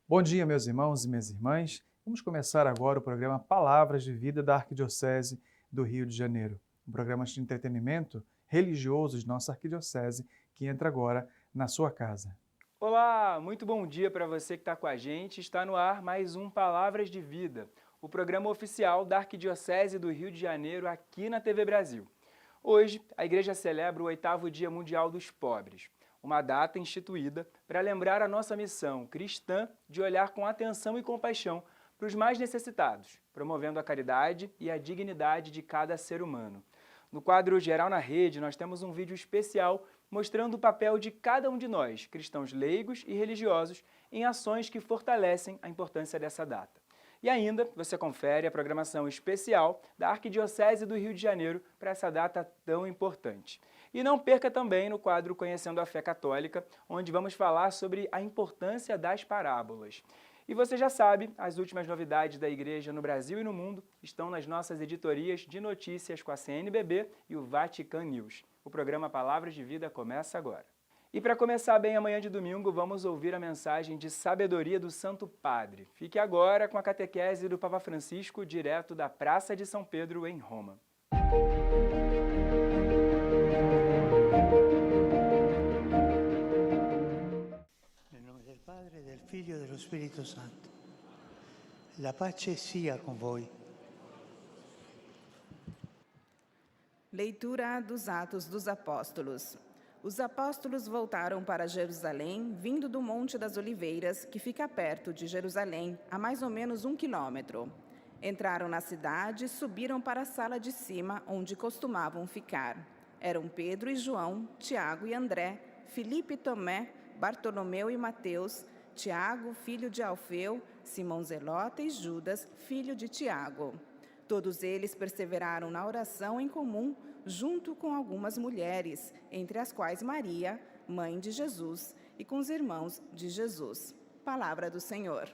Bom dia, meus irmãos e minhas irmãs. Vamos começar agora o programa Palavras de Vida da Arquidiocese do Rio de Janeiro, um programa de entretenimento religioso de nossa arquidiocese que entra agora na sua casa. Olá, muito bom dia para você que está com a gente. Está no ar mais um Palavras de Vida, o programa oficial da Arquidiocese do Rio de Janeiro aqui na TV Brasil. Hoje, a Igreja celebra o 8º Dia Mundial dos Pobres, uma data instituída para lembrar a nossa missão cristã de olhar com atenção e compaixão para os mais necessitados, promovendo a caridade e a dignidade de cada ser humano. No quadro Geral na Rede, nós temos um vídeo especial mostrando o papel de cada um de nós, cristãos leigos e religiosos, em ações que fortalecem a importância dessa data. E ainda, você confere a programação especial da Arquidiocese do Rio de Janeiro para essa data tão importante. E não perca também no quadro Conhecendo a Fé Católica, onde vamos falar sobre a importância das parábolas. E você já sabe, as últimas novidades da Igreja no Brasil e no mundo estão nas nossas editorias de notícias com a CNBB e o Vatican News. O programa Palavras de Vida começa agora. E para começar bem amanhã de domingo, vamos ouvir a mensagem de sabedoria do Santo Padre. Fique agora com a catequese do Papa Francisco, direto da Praça de São Pedro, em Roma. Nel nome del Padre, del Figlio e dello Spirito Santo. La pace sia con voi. Leitura dos Atos dos Apóstolos. Os apóstolos voltaram para Jerusalém, vindo do Monte das Oliveiras, que fica perto de Jerusalém, a mais ou menos 1 quilômetro. Entraram na cidade e subiram para a sala de cima, onde costumavam ficar. Eram Pedro e João, Tiago e André, Filipe e Tomé, Bartolomeu e Mateus, Tiago, filho de Alfeu, Simão Zelota e Judas, filho de Tiago. Todos eles perseveraram na oração em comum, junto com algumas mulheres, entre as quais Maria, mãe de Jesus, e com os irmãos de Jesus. Palavra do Senhor.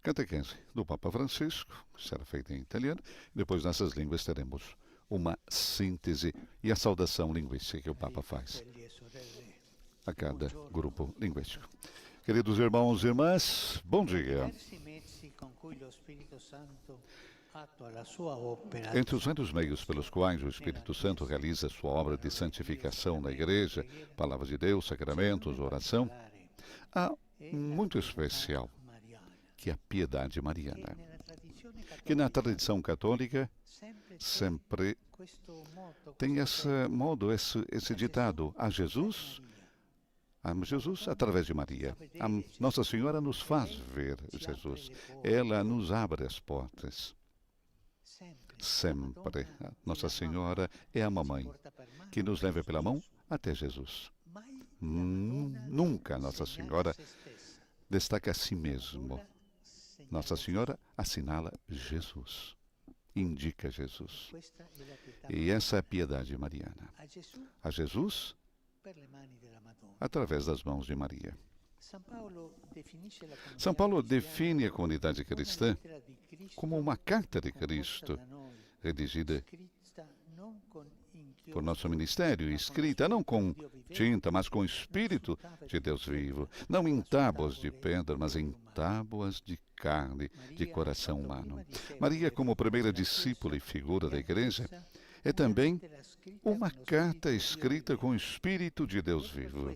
Catequese do Papa Francisco, será feita em italiano. Depois, nessas línguas, teremos uma síntese e a saudação linguística que o Papa faz a cada grupo linguístico. Queridos irmãos e irmãs, bom dia. Entre os vários meios pelos quais o Espírito Santo realiza sua obra de santificação na Igreja, Palavra de Deus, sacramentos, oração, há um muito especial, que é a piedade mariana, que na tradição católica sempre tem esse ditado: a Jesus através de Maria. A Nossa Senhora nos faz ver Jesus. Ela nos abre as portas. Sempre. A Nossa Senhora é a mamãe que nos leva pela mão até Jesus. Nunca a Nossa Senhora destaca a si mesmo. Nossa Senhora assinala Jesus. Indica Jesus. E essa é a piedade mariana. A Jesus através das mãos de Maria. São Paulo define a comunidade cristã como uma carta de Cristo, redigida por nosso ministério, escrita não com tinta, mas com o Espírito de Deus vivo, não em tábuas de pedra, mas em tábuas de carne, de coração humano. Maria, como primeira discípula e figura da Igreja, é também uma carta escrita com o Espírito de Deus vivo.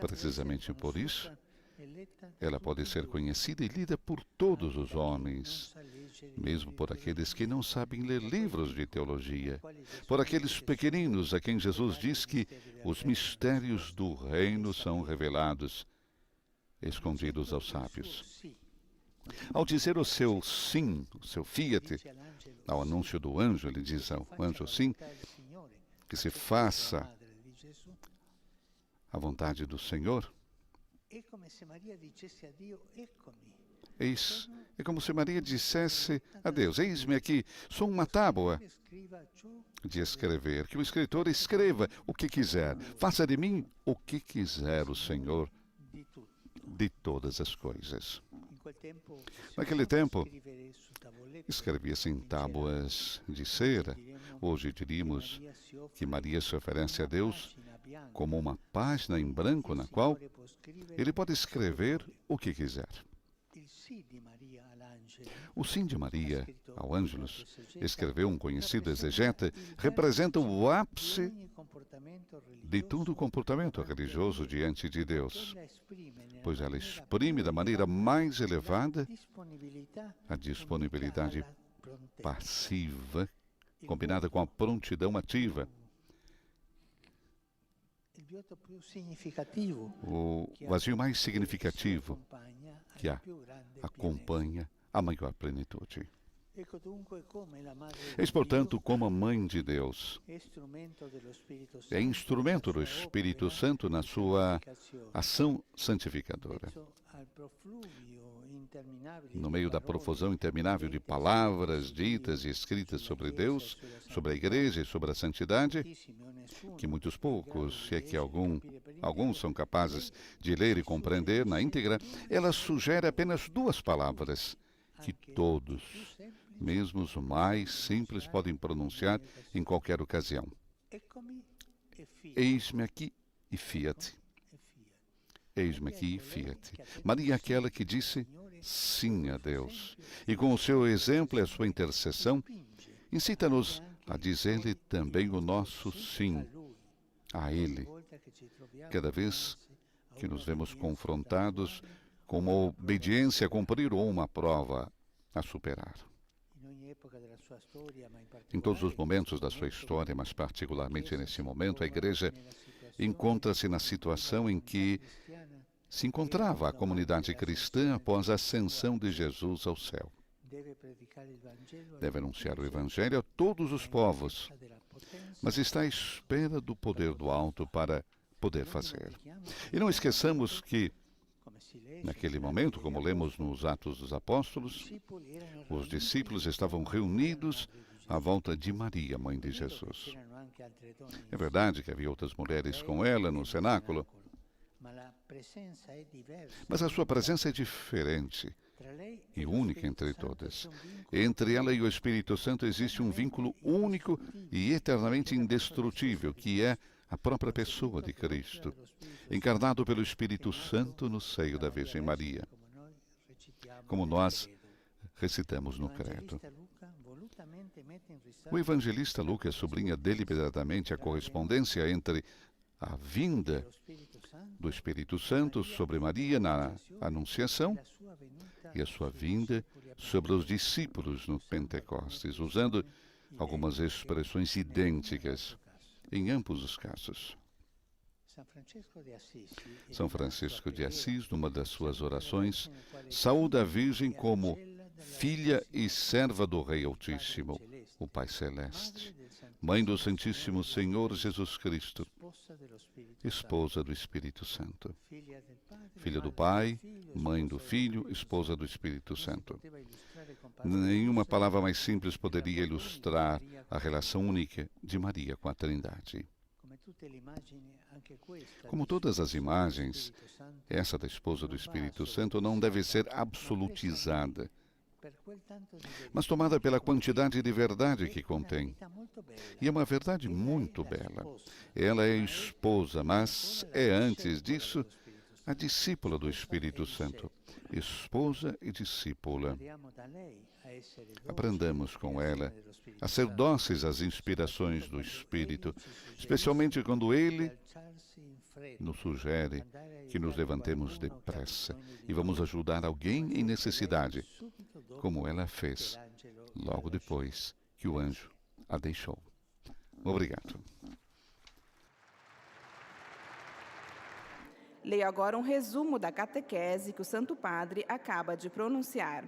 Precisamente por isso, ela pode ser conhecida e lida por todos os homens, mesmo por aqueles que não sabem ler livros de teologia, por aqueles pequeninos a quem Jesus diz que os mistérios do reino são revelados, escondidos aos sábios. Ao dizer o seu sim, o seu fiat, ao anúncio do anjo, ele diz ao anjo sim, que se faça a vontade do Senhor. É como se Maria dissesse a Deus: eis-me aqui, sou uma tábua de escrever, que o escritor escreva o que quiser, faça de mim o que quiser o Senhor de todas as coisas. Naquele tempo, escrevia-se em tábuas de cera, Hoje diríamos que Maria se oferece a Deus como uma página em branco na qual ele pode escrever o que quiser. O sim de Maria ao Ângelus, escreveu um conhecido exegeta, representa o ápice de todo o comportamento religioso diante de Deus, pois ela exprime da maneira mais elevada a disponibilidade passiva combinada com a prontidão ativa. O vazio mais significativo que acompanha a maior plenitude. Eis, portanto, como a Mãe de Deus é instrumento do Espírito Santo na sua ação santificadora. No meio da profusão interminável de palavras ditas e escritas sobre Deus, sobre a Igreja e sobre a santidade, que muitos poucos, se é que alguns são capazes de ler e compreender na íntegra, ela sugere apenas duas palavras que todos, mesmo os mais simples, podem pronunciar em qualquer ocasião. Eis-me aqui e fiat. Eis-me aqui e fiat. Maria é aquela que disse sim a Deus. E com o seu exemplo e a sua intercessão, incita-nos a dizer-lhe também o nosso sim a Ele. Cada vez que nos vemos confrontados com uma obediência a cumprir ou uma prova a superar. Em todos os momentos da sua história, mas particularmente nesse momento, a Igreja encontra-se na situação em que se encontrava a comunidade cristã após a ascensão de Jesus ao céu. Deve anunciar o Evangelho a todos os povos, mas está à espera do poder do alto para poder fazer. E não esqueçamos que, naquele momento, como lemos nos Atos dos Apóstolos, os discípulos estavam reunidos à volta de Maria, mãe de Jesus. É verdade que havia outras mulheres com ela no cenáculo, mas a sua presença é diferente e única entre todas. Entre ela e o Espírito Santo existe um vínculo único e eternamente indestrutível, que é a própria pessoa de Cristo, encarnado pelo Espírito Santo no seio da Virgem Maria, como nós recitamos no Credo. O evangelista Lucas sublinha deliberadamente a correspondência entre a vinda do Espírito Santo sobre Maria na Anunciação e a sua vinda sobre os discípulos no Pentecostes, usando algumas expressões idênticas em ambos os casos. São Francisco de Assis, numa das suas orações, saúda a Virgem como filha e serva do Rei Altíssimo, o Pai Celeste, Mãe do Santíssimo Senhor Jesus Cristo, esposa do Espírito Santo, filha do Pai, mãe do Filho, esposa do Espírito Santo. Nenhuma palavra mais simples poderia ilustrar a relação única de Maria com a Trindade. Como todas as imagens, essa da esposa do Espírito Santo não deve ser absolutizada, mas tomada pela quantidade de verdade que contém. E é uma verdade muito bela. Ela é esposa, mas é, antes disso, a discípula do Espírito Santo. Esposa e discípula. Aprendamos com ela a ser dóceis às inspirações do Espírito, especialmente quando ele nos sugere que nos levantemos depressa e vamos ajudar alguém em necessidade, como ela fez logo depois que o anjo a deixou. Obrigado. Leio agora um resumo da catequese que o Santo Padre acaba de pronunciar.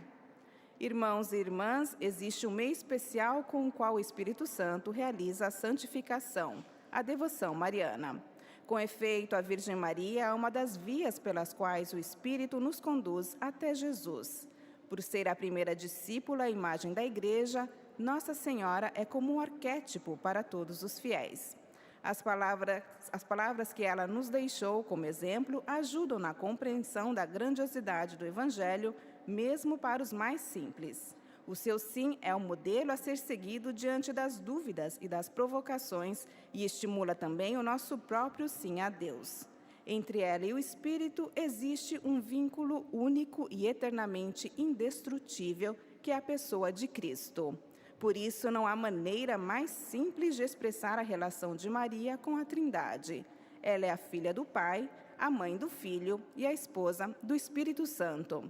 Irmãos e irmãs, existe um meio especial com o qual o Espírito Santo realiza a santificação, a devoção mariana. Com efeito, a Virgem Maria é uma das vias pelas quais o Espírito nos conduz até Jesus. Por ser a primeira discípula à imagem da Igreja, Nossa Senhora é como um arquétipo para todos os fiéis. As palavras que ela nos deixou como exemplo ajudam na compreensão da grandiosidade do Evangelho, mesmo para os mais simples. O seu sim é um modelo a ser seguido diante das dúvidas e das provocações e estimula também o nosso próprio sim a Deus. Entre ela e o Espírito existe um vínculo único e eternamente indestrutível, que é a pessoa de Cristo. Por isso, não há maneira mais simples de expressar a relação de Maria com a Trindade. Ela é a filha do Pai, a mãe do Filho e a esposa do Espírito Santo.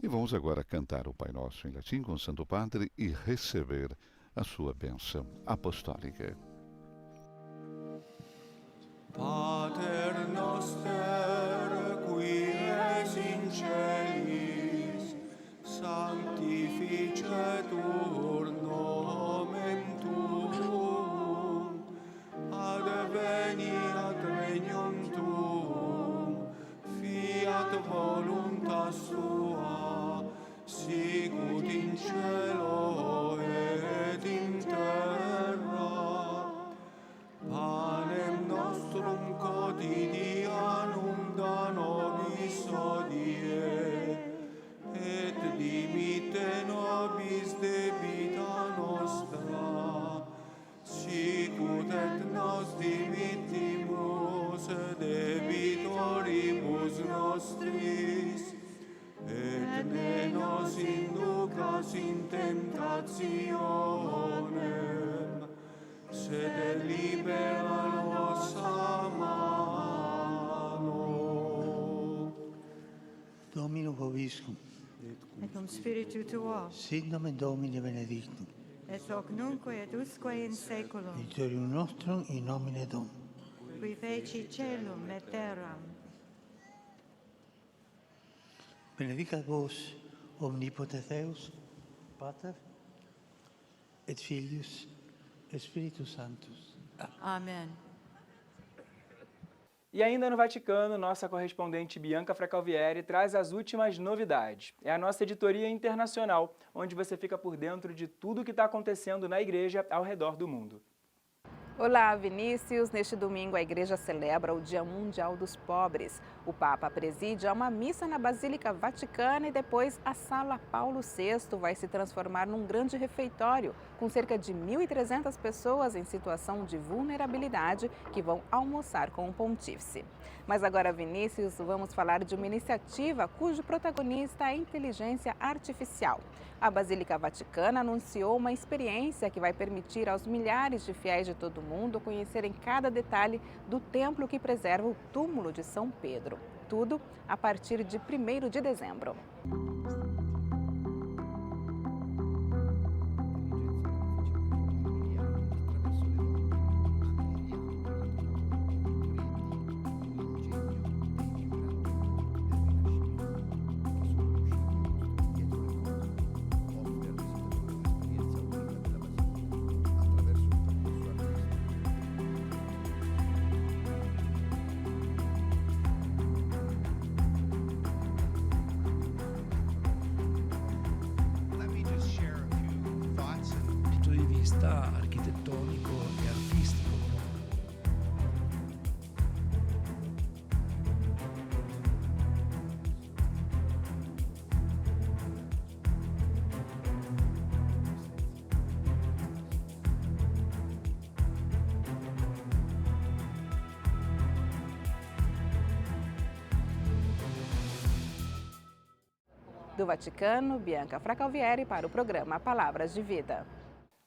E vamos agora cantar o Pai Nosso em latim com o Santo Padre e receber a sua bênção apostólica. Pater noster, qui es in celis, sanctificetur nomen tuum, adveniat regnum tuum, fiat voluntas tua, sicut in cielo et in terra. Panem nostrum quotidianum da nobis hodie, et dimitte nobis debita nostra, sicut et nos dimittimus debitoribus nostris, et ne nos inducas in tentationem, sed libera nos a malo. Domino vobiscum, et cum spiritu tuo, sit nomen Domini benedictum, et hoc nunc et usque in saeculum, aiuterium nostrum in nomine Dom. qui feci celum et terram. Benedicat vos omnipotens Deus, Pater, et Filius, et Spiritus Sanctus. Amen. E ainda no Vaticano, nossa correspondente Bianca Fracalvieri traz as últimas novidades. É a nossa editoria internacional, onde você fica por dentro de tudo o que está acontecendo na igreja ao redor do mundo. Olá, Vinícius. Neste domingo, a Igreja celebra o Dia Mundial dos Pobres. O Papa preside a uma missa na Basílica Vaticana e depois a Sala Paulo VI vai se transformar num grande refeitório, com cerca de 1.300 pessoas em situação de vulnerabilidade que vão almoçar com o Pontífice. Mas agora, Vinícius, vamos falar de uma iniciativa cujo protagonista é a inteligência artificial. A Basílica Vaticana anunciou uma experiência que vai permitir aos milhares de fiéis de todo o mundo conhecerem cada detalhe do templo que preserva o túmulo de São Pedro. Tudo a partir de 1º de dezembro. architettonico e artistico. Do Vaticano, Bianca Fracalvieri para o programa Palavras de Vida.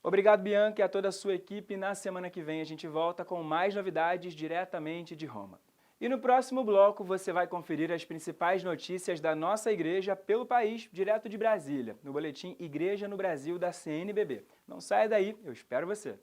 Obrigado, Bianca, e a toda a sua equipe. Na semana que vem a gente volta com mais novidades diretamente de Roma. E no próximo bloco você vai conferir as principais notícias da nossa igreja pelo país, direto de Brasília, no boletim Igreja no Brasil da CNBB. Não saia daí, eu espero você.